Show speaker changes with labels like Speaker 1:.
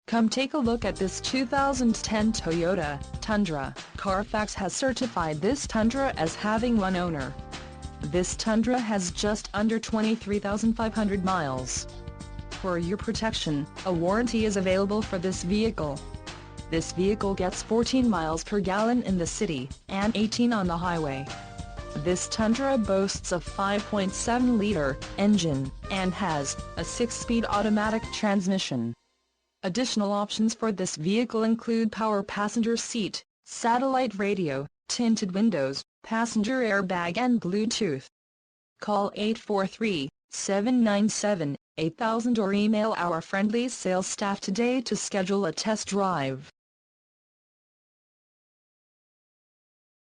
Speaker 1: Come take a look at this 2010 Toyota Tundra. Carfax has certified this Tundra as having one owner. This Tundra has just under 23,500 miles. For your protection, a warranty is available for this vehicle. This vehicle gets 14 miles per gallon in the city, and 18 on the highway. This Tundra boasts a 5.7-liter engine, and has a 6-speed automatic transmission. Additional options for this vehicle include power passenger seat, satellite radio, tinted windows, passenger airbag and Bluetooth. Call 843-797-8000 or email our friendly sales staff today to schedule a test drive.